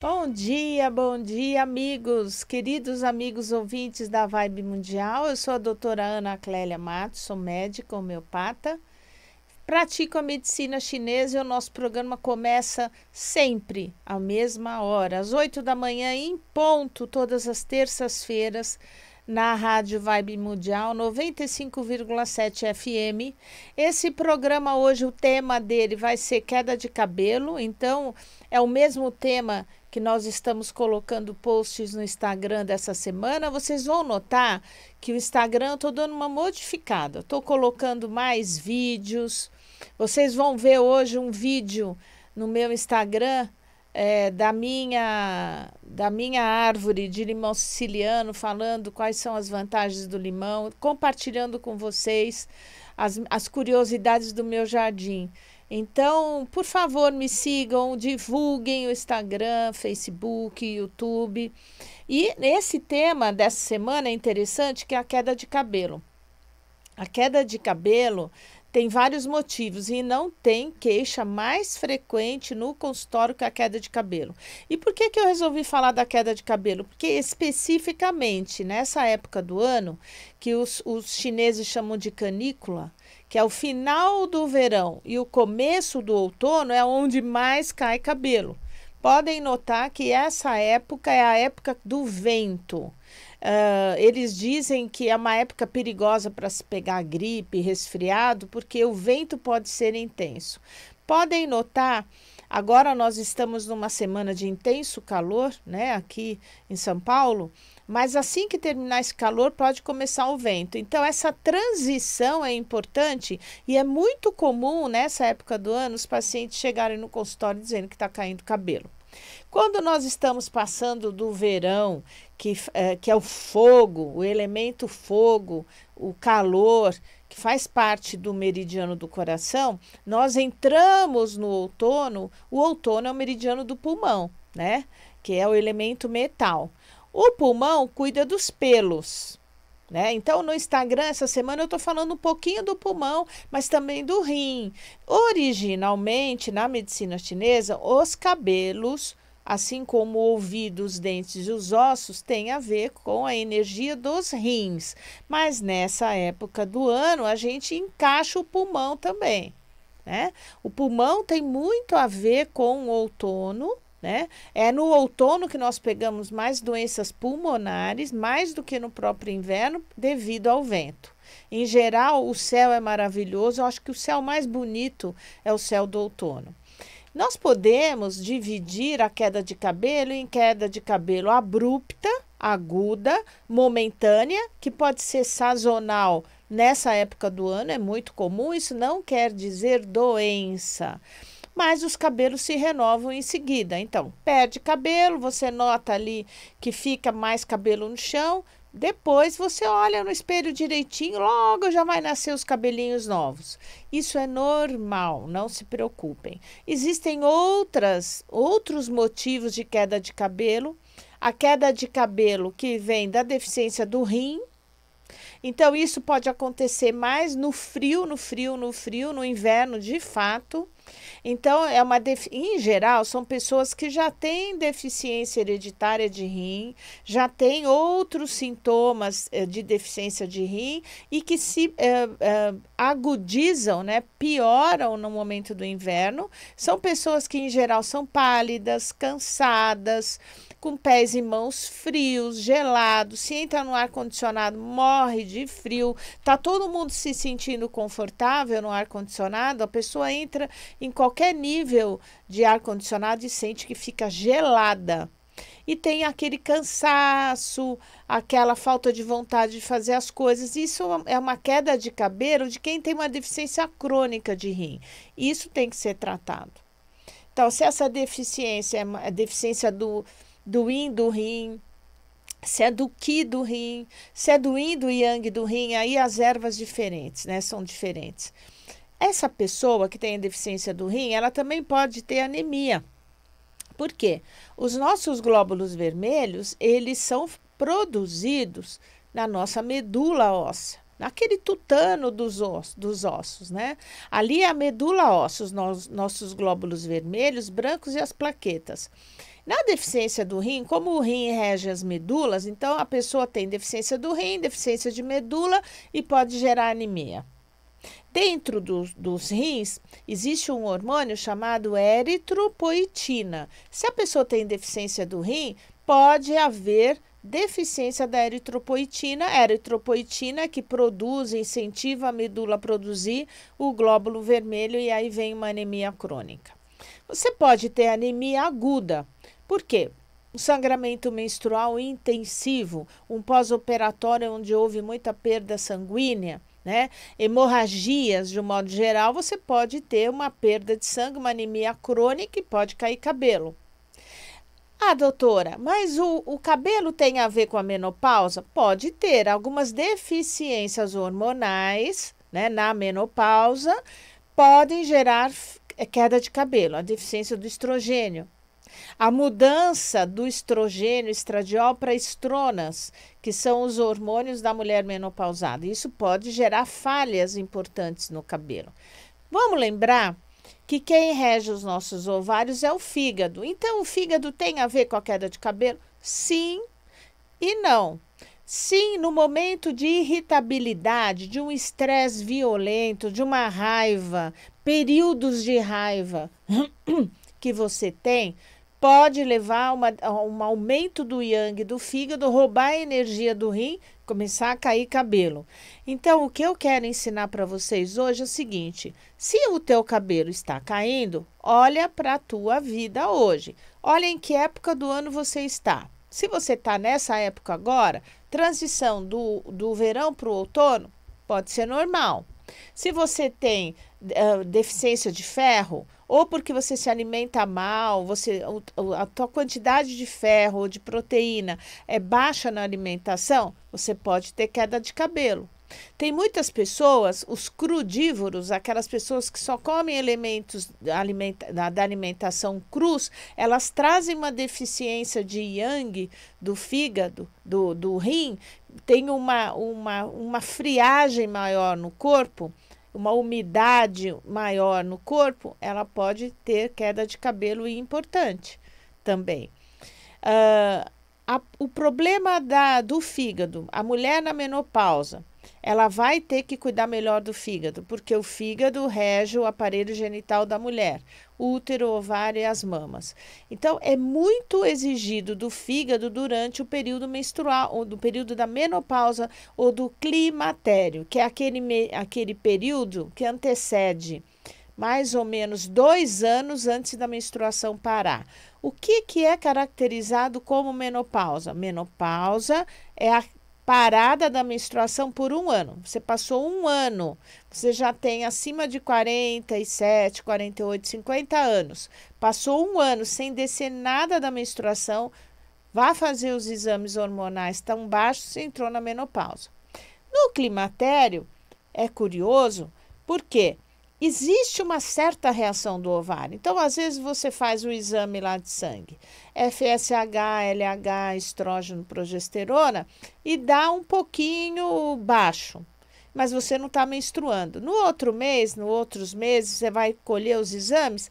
Bom dia, amigos, queridos amigos ouvintes da Vibe Mundial. Eu sou a doutora Ana Clélia Matos, sou médica homeopata, pratico a medicina chinesa e o nosso programa começa sempre à mesma hora, às 8 da manhã, em ponto, todas as terças-feiras, na Rádio Vibe Mundial 95,7 FM. Esse programa hoje, o tema dele vai ser queda de cabelo, então é o mesmo tema que nós estamos colocando posts no Instagram dessa semana. Vocês vão notar que o Instagram eu estou dando uma modificada, estou colocando mais vídeos. Vocês vão ver hoje um vídeo no meu Instagram da minha árvore de limão siciliano, falando quais são as vantagens do limão, compartilhando com vocês as curiosidades do meu jardim. Então, por favor, me sigam, divulguem o Instagram, Facebook, YouTube. E esse tema dessa semana é interessante, que é a queda de cabelo. A queda de cabelo tem vários motivos e não tem queixa mais frequente no consultório que a queda de cabelo. E por que eu resolvi falar da queda de cabelo? Porque especificamente nessa época do ano, que os chineses chamam de canícula, que é o final do verão e o começo do outono, é onde mais cai cabelo. Podem notar que essa época é a época do vento. Eles dizem que é uma época perigosa para se pegar gripe, resfriado, porque o vento pode ser intenso. Podem notar, agora nós estamos numa semana de intenso calor, né, aqui em São Paulo, mas assim que terminar esse calor pode começar o vento. Então essa transição é importante e é muito comum nessa época do ano os pacientes chegarem no consultório dizendo que está caindo cabelo. Quando nós estamos passando do verão, que é o fogo, o elemento fogo, o calor, que faz parte do meridiano do coração, nós entramos no outono. O outono é o meridiano do pulmão, né? Que é o elemento metal. O pulmão cuida dos pelos, né? Então, no Instagram, essa semana, eu estou falando um pouquinho do pulmão, mas também do rim. Originalmente, na medicina chinesa, os cabelos, assim como o ouvido, os dentes e os ossos, têm a ver com a energia dos rins. Mas nessa época do ano, a gente encaixa o pulmão também, né? O pulmão tem muito a ver com o outono, né? É no outono que nós pegamos mais doenças pulmonares, mais do que no próprio inverno, devido ao vento. Em geral, o céu é maravilhoso. Eu acho que o céu mais bonito é o céu do outono. Nós podemos dividir a queda de cabelo em queda de cabelo abrupta, aguda, momentânea, que pode ser sazonal nessa época do ano, é muito comum. Isso não quer dizer doença, mas os cabelos se renovam em seguida. Então, perde cabelo, você nota ali que fica mais cabelo no chão, depois você olha no espelho direitinho, logo já vai nascer os cabelinhos novos. Isso é normal, não se preocupem. Existem outros motivos de queda de cabelo. A queda de cabelo que vem da deficiência do rim. Então, isso pode acontecer mais no frio, no inverno, de fato. Então, em geral, são pessoas que já têm deficiência hereditária de rim, já têm outros sintomas de deficiência de rim e que se agudizam, né, pioram no momento do inverno. São pessoas que, em geral, são pálidas, cansadas, com pés e mãos frios, gelados. Se entra no ar-condicionado, morre de frio. Tá todo mundo se sentindo confortável no ar-condicionado, a pessoa entra em qualquer nível de ar-condicionado e sente que fica gelada. E tem aquele cansaço, aquela falta de vontade de fazer as coisas. Isso é uma queda de cabelo de quem tem uma deficiência crônica de rim. Isso tem que ser tratado. Então, se essa deficiência é a deficiência do yin do rim, se é do qi do rim, se é do yin do yang do rim, aí as ervas diferentes, né, são diferentes. Essa pessoa que tem a deficiência do rim, ela também pode ter anemia. Por quê? Os nossos glóbulos vermelhos, eles são produzidos na nossa medula óssea, naquele tutano dos ossos, né? Ali é a medula óssea, os nossos glóbulos vermelhos, brancos e as plaquetas. Na deficiência do rim, como o rim rege as medulas, então a pessoa tem deficiência do rim, deficiência de medula e pode gerar anemia. Dentro dos rins, existe um hormônio chamado eritropoetina. Se a pessoa tem deficiência do rim, pode haver deficiência da eritropoetina. A eritropoetina é que produz, incentiva a medula a produzir o glóbulo vermelho e aí vem uma anemia crônica. Você pode ter anemia aguda. Por quê? Um sangramento menstrual intensivo, um pós-operatório onde houve muita perda sanguínea, né? Hemorragias, de um modo geral, você pode ter uma perda de sangue, uma anemia crônica e pode cair cabelo. Ah, doutora, mas o cabelo tem a ver com a menopausa? Pode ter algumas deficiências hormonais, né, na menopausa, podem gerar queda de cabelo, a deficiência do estrogênio. A mudança do estrogênio estradiol para estronas, que são os hormônios da mulher menopausada. Isso pode gerar falhas importantes no cabelo. Vamos lembrar que quem rege os nossos ovários é o fígado. Então, o fígado tem a ver com a queda de cabelo? Sim e não. Sim, no momento de irritabilidade, de um estresse violento, de uma raiva, períodos de raiva que você tem, pode levar a um aumento do yang do fígado, roubar a energia do rim, começar a cair cabelo. Então, o que eu quero ensinar para vocês hoje é o seguinte: se o teu cabelo está caindo, olha para a tua vida hoje. Olha em que época do ano você está. Se você está nessa época agora, transição do verão para o outono, pode ser normal. Se você tem deficiência de ferro, ou porque você se alimenta mal, a tua quantidade de ferro ou de proteína é baixa na alimentação, você pode ter queda de cabelo. Tem muitas pessoas, os crudívoros, aquelas pessoas que só comem elementos da alimentação crus, elas trazem uma deficiência de yang do fígado, do rim, tem uma friagem maior no corpo, uma umidade maior no corpo, ela pode ter queda de cabelo importante também. O problema do fígado, a mulher na menopausa, ela vai ter que cuidar melhor do fígado, porque o fígado rege o aparelho genital da mulher, o útero, o ovário e as mamas. Então, é muito exigido do fígado durante o período menstrual, ou do período da menopausa, ou do climatério, que é aquele período que antecede mais ou menos 2 anos antes da menstruação parar. O que é caracterizado como menopausa? Menopausa é a parada da menstruação por 1 ano. Você passou 1 ano, você já tem acima de 47, 48, 50 anos. Passou 1 ano sem descer nada da menstruação, vá fazer os exames hormonais tão baixos, você entrou na menopausa. No climatério, é curioso, porque existe uma certa reação do ovário. Então, às vezes, você faz o exame lá de sangue, FSH, LH, estrógeno, progesterona, e dá um pouquinho baixo, mas você não está menstruando. No outro mês, nos outros meses, você vai colher os exames,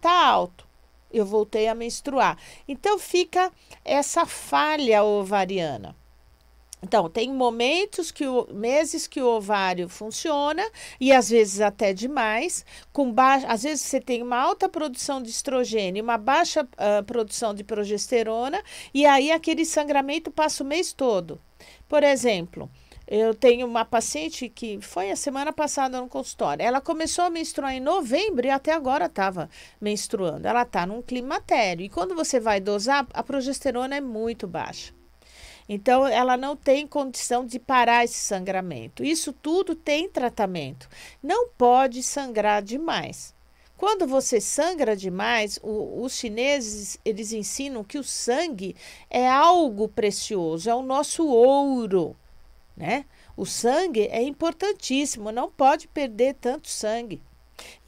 tá alto, eu voltei a menstruar. Então, fica essa falha ovariana. Então, tem momentos meses que o ovário funciona e às vezes até demais, às vezes você tem uma alta produção de estrogênio, uma baixa produção de progesterona e aí aquele sangramento passa o mês todo. Por exemplo, eu tenho uma paciente que foi a semana passada no consultório, ela começou a menstruar em novembro e até agora estava menstruando. Ela está num climatério e quando você vai dosar, a progesterona é muito baixa. Então, ela não tem condição de parar esse sangramento. Isso tudo tem tratamento. Não pode sangrar demais. Quando você sangra demais, os chineses, eles ensinam que o sangue é algo precioso, é o nosso ouro, né? O sangue é importantíssimo, não pode perder tanto sangue.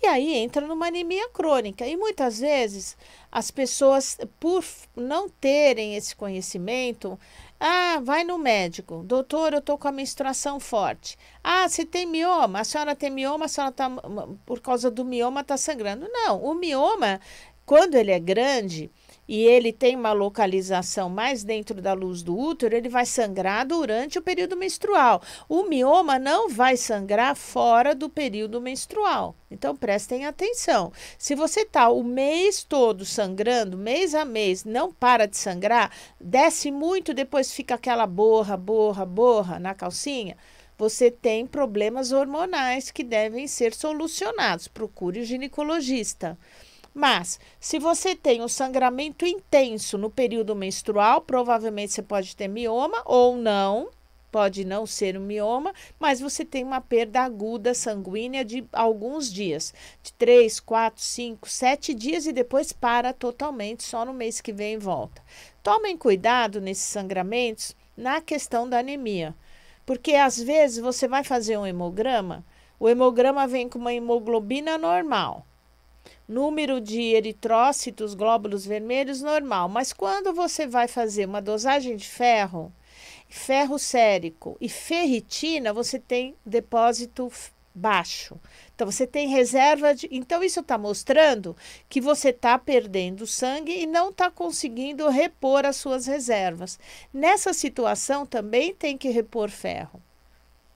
E aí entra numa anemia crônica. E muitas vezes as pessoas, por não terem esse conhecimento, vai no médico. Doutor, eu estou com a menstruação forte. Você tem mioma? A senhora tem mioma, a senhora tá, por causa do mioma está sangrando. Não, o mioma, quando ele é grande e ele tem uma localização mais dentro da luz do útero, ele vai sangrar durante o período menstrual. O mioma não vai sangrar fora do período menstrual. Então, prestem atenção. Se você está o mês todo sangrando, mês a mês, não para de sangrar, desce muito, depois fica aquela borra na calcinha, você tem problemas hormonais que devem ser solucionados. Procure o ginecologista. Mas, se você tem um sangramento intenso no período menstrual, provavelmente você pode ter mioma ou não, pode não ser um mioma, mas você tem uma perda aguda sanguínea de alguns dias, de 3, 4, 5, 7 dias e depois para totalmente, só no mês que vem volta. Tomem cuidado nesses sangramentos na questão da anemia, porque às vezes você vai fazer um hemograma, o hemograma vem com uma hemoglobina normal. Número de eritrócitos, glóbulos vermelhos, normal. Mas quando você vai fazer uma dosagem de ferro, ferro sérico e ferritina, você tem depósito baixo. Então, você tem reserva de... Então, isso está mostrando que você está perdendo sangue e não está conseguindo repor as suas reservas. Nessa situação, também tem que repor ferro,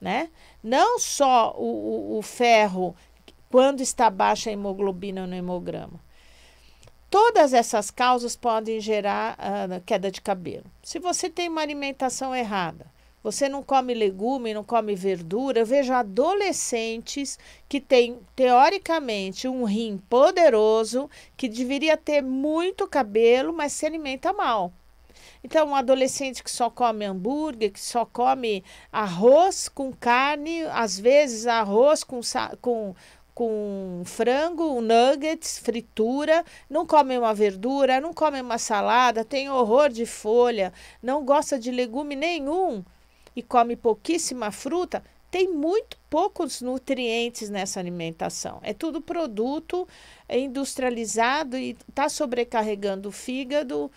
né? Não só o ferro quando está baixa a hemoglobina no hemograma. Todas essas causas podem gerar queda de cabelo. Se você tem uma alimentação errada, você não come legume, não come verdura, eu vejo adolescentes que têm, teoricamente, um rim poderoso, que deveria ter muito cabelo, mas se alimenta mal. Então, um adolescente que só come hambúrguer, que só come arroz com carne, às vezes arroz com frango, nuggets, fritura, não come uma verdura, não come uma salada, tem horror de folha, não gosta de legume nenhum e come pouquíssima fruta, tem muito poucos nutrientes nessa alimentação. É tudo produto industrializado e está sobrecarregando o fígado,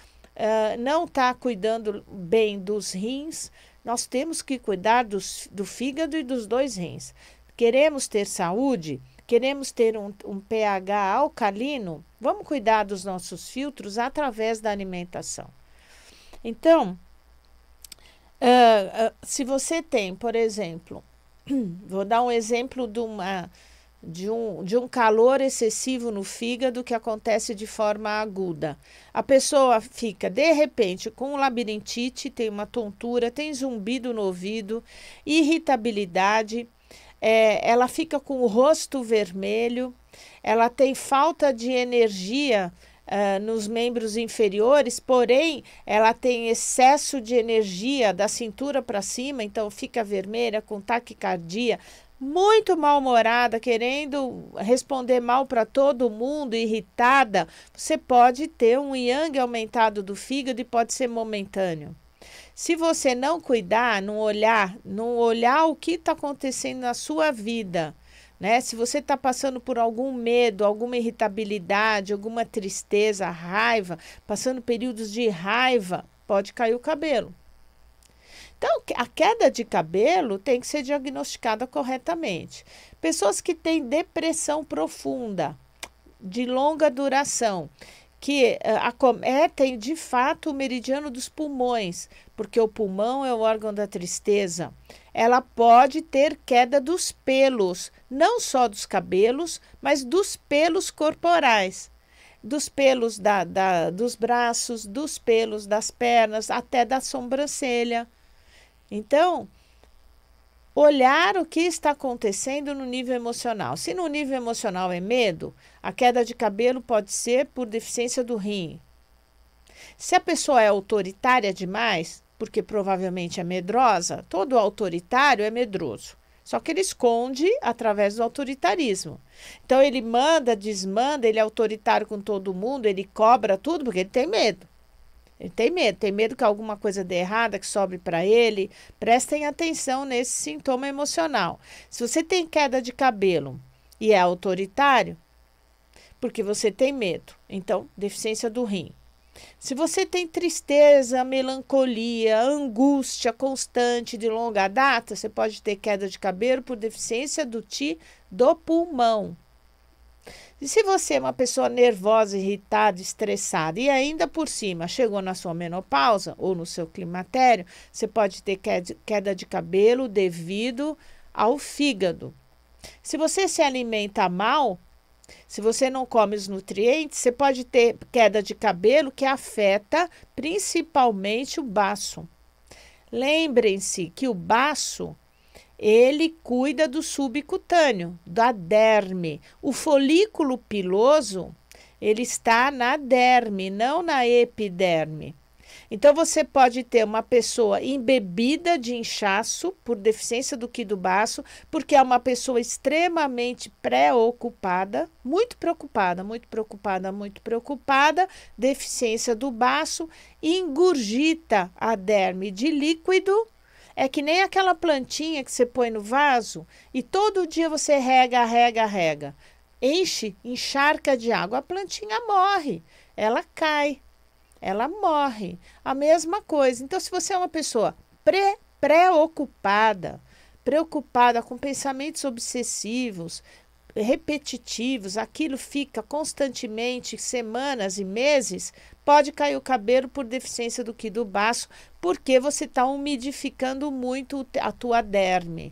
não está cuidando bem dos rins. Nós temos que cuidar do fígado e dos dois rins. Queremos ter saúde? Queremos ter um pH alcalino? Vamos cuidar dos nossos filtros através da alimentação. Então, se você tem, por exemplo, vou dar um exemplo de um calor excessivo no fígado que acontece de forma aguda. A pessoa fica, de repente, com labirintite, tem uma tontura, tem zumbido no ouvido, irritabilidade, ela fica com o rosto vermelho, ela tem falta de energia nos membros inferiores, porém ela tem excesso de energia da cintura para cima, então fica vermelha, com taquicardia, muito mal-humorada, querendo responder mal para todo mundo, irritada. Você pode ter um yang aumentado do fígado e pode ser momentâneo. Se você não cuidar, não olhar o que está acontecendo na sua vida, né? Se você está passando por algum medo, alguma irritabilidade, alguma tristeza, raiva, passando períodos de raiva, pode cair o cabelo. Então, a queda de cabelo tem que ser diagnosticada corretamente. Pessoas que têm depressão profunda, de longa duração, que acometem de fato o meridiano dos pulmões, porque o pulmão é o órgão da tristeza. Ela pode ter queda dos pelos, não só dos cabelos, mas dos pelos corporais, dos pelos dos braços, dos pelos das pernas, até da sobrancelha. Então, olhar o que está acontecendo no nível emocional. Se no nível emocional é medo, a queda de cabelo pode ser por deficiência do rim. Se a pessoa é autoritária demais, porque provavelmente é medrosa, todo autoritário é medroso. Só que ele esconde através do autoritarismo. Então ele manda, desmanda, ele é autoritário com todo mundo, ele cobra tudo porque ele tem medo. Ele tem medo que alguma coisa dê errada, que sobre para ele. Prestem atenção nesse sintoma emocional. Se você tem queda de cabelo e é autoritário, porque você tem medo, então, deficiência do rim. Se você tem tristeza, melancolia, angústia constante de longa data, você pode ter queda de cabelo por deficiência do pulmão. E se você é uma pessoa nervosa, irritada, estressada e ainda por cima chegou na sua menopausa ou no seu climatério, você pode ter queda de cabelo devido ao fígado. Se você se alimenta mal, se você não come os nutrientes, você pode ter queda de cabelo que afeta principalmente o baço. Lembrem-se que o baço, ele cuida do subcutâneo, da derme. O folículo piloso, ele está na derme, não na epiderme. Então, você pode ter uma pessoa embebida de inchaço por deficiência do Qi do baço, porque é uma pessoa extremamente preocupada, muito preocupada, muito preocupada, muito preocupada, deficiência do baço, engurgita a derme de líquido. É que nem aquela plantinha que você põe no vaso e todo dia você rega, rega, rega. Enche, encharca de água, a plantinha morre, ela cai. Ela morre. A mesma coisa. Então, se você é uma pessoa preocupada, preocupada com pensamentos obsessivos, repetitivos, aquilo fica constantemente, semanas e meses, pode cair o cabelo por deficiência do Qi do baço, porque você está umidificando muito a tua derme.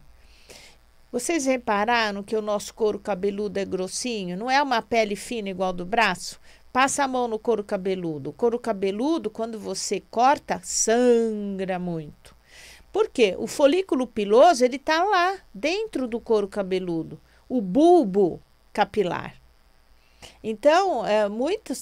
Vocês repararam que o nosso couro cabeludo é grossinho? Não é uma pele fina igual do braço? Passa a mão no couro cabeludo. O couro cabeludo, quando você corta, sangra muito. Por quê? O folículo piloso, ele está lá, dentro do couro cabeludo. O bulbo capilar. Então,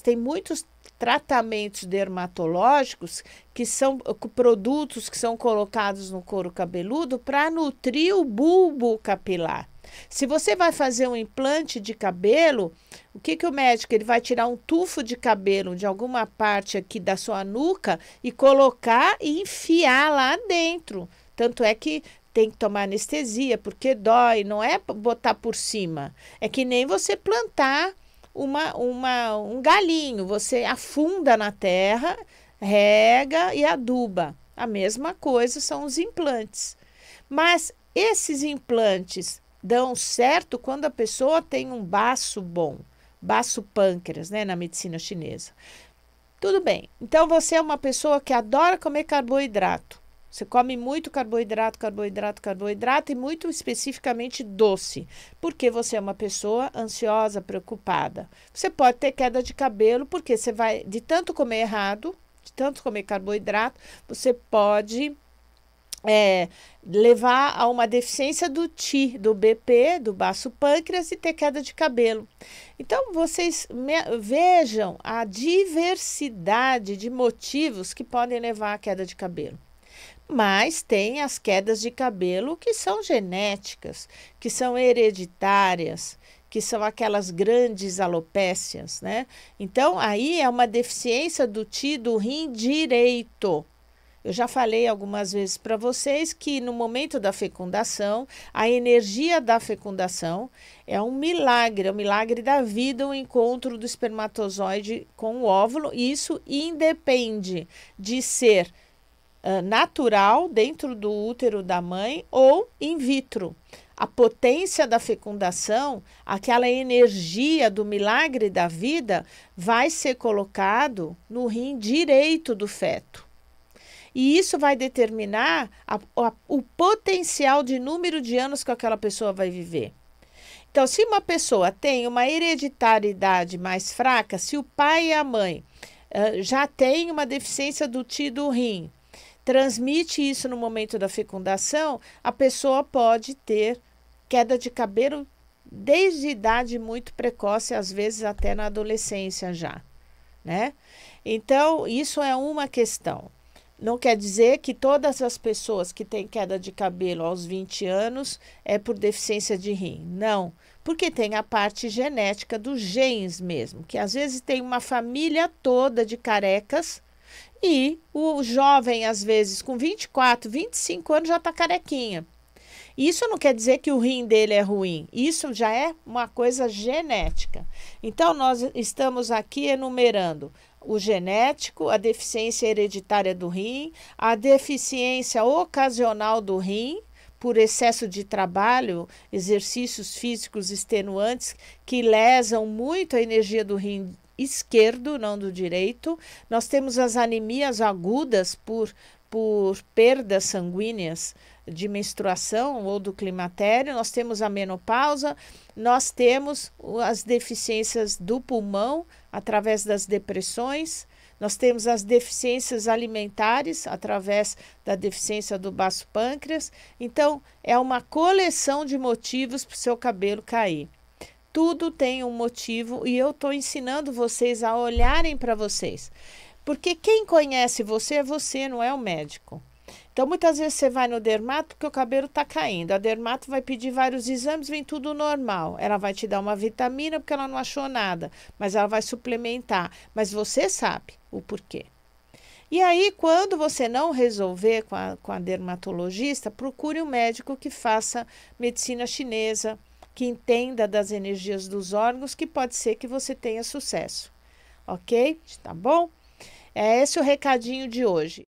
tem muitos tratamentos dermatológicos que são produtos que são colocados no couro cabeludo para nutrir o bulbo capilar. Se você vai fazer um implante de cabelo, o que o médico, ele vai tirar um tufo de cabelo de alguma parte aqui da sua nuca e colocar e enfiar lá dentro. Tanto é que tem que tomar anestesia, porque dói, não é botar por cima. É que nem você plantar um galinho, você afunda na terra, rega e aduba. A mesma coisa são os implantes. Mas esses implantes dão certo quando a pessoa tem um baço bom, baço pâncreas, né, na medicina chinesa. Tudo bem. Então, você é uma pessoa que adora comer carboidrato. Você come muito carboidrato, carboidrato, carboidrato e muito especificamente doce, porque você é uma pessoa ansiosa, preocupada. Você pode ter queda de cabelo, porque você vai, de tanto comer errado, de tanto comer carboidrato, você pode levar a uma deficiência do Qi, do BP, do baço pâncreas e ter queda de cabelo. Então, vocês vejam a diversidade de motivos que podem levar à queda de cabelo. Mas tem as quedas de cabelo que são genéticas, que são hereditárias, que são aquelas grandes alopécias, né? Então, aí é uma deficiência do Qi do rim direito. Eu já falei algumas vezes para vocês que no momento da fecundação, a energia da fecundação é um milagre da vida, o encontro do espermatozoide com o óvulo, e isso independe de ser natural dentro do útero da mãe ou in vitro. A potência da fecundação, aquela energia do milagre da vida, vai ser colocado no rim direito do feto. E isso vai determinar o potencial de número de anos que aquela pessoa vai viver. Então, se uma pessoa tem uma hereditariedade mais fraca, se o pai e a mãe já têm uma deficiência do Qi do rim, transmite isso no momento da fecundação, a pessoa pode ter queda de cabelo desde idade muito precoce, às vezes até na adolescência já, né? Então, isso é uma questão. Não quer dizer que todas as pessoas que têm queda de cabelo aos 20 anos é por deficiência de rim. Não, porque tem a parte genética dos genes mesmo, que às vezes tem uma família toda de carecas e o jovem, às vezes, com 24, 25 anos já está carequinha. Isso não quer dizer que o rim dele é ruim, isso já é uma coisa genética. Então, nós estamos aqui enumerando o genético, a deficiência hereditária do rim, a deficiência ocasional do rim, por excesso de trabalho, exercícios físicos extenuantes que lesam muito a energia do rim esquerdo, não do direito. Nós temos as anemias agudas por perdas sanguíneas de menstruação ou do climatério, nós temos a menopausa, nós temos as deficiências do pulmão através das depressões, nós temos as deficiências alimentares através da deficiência do baço pâncreas. Então, é uma coleção de motivos para o seu cabelo cair. Tudo tem um motivo e eu estou ensinando vocês a olharem para vocês. Porque quem conhece você é você, não é o médico. Então, muitas vezes você vai no dermato porque o cabelo está caindo. A dermato vai pedir vários exames, vem tudo normal. Ela vai te dar uma vitamina porque ela não achou nada, mas ela vai suplementar. Mas você sabe o porquê. E aí, quando você não resolver com a dermatologista, procure um médico que faça medicina chinesa, que entenda das energias dos órgãos, que pode ser que você tenha sucesso. Ok? Tá bom? É esse o recadinho de hoje.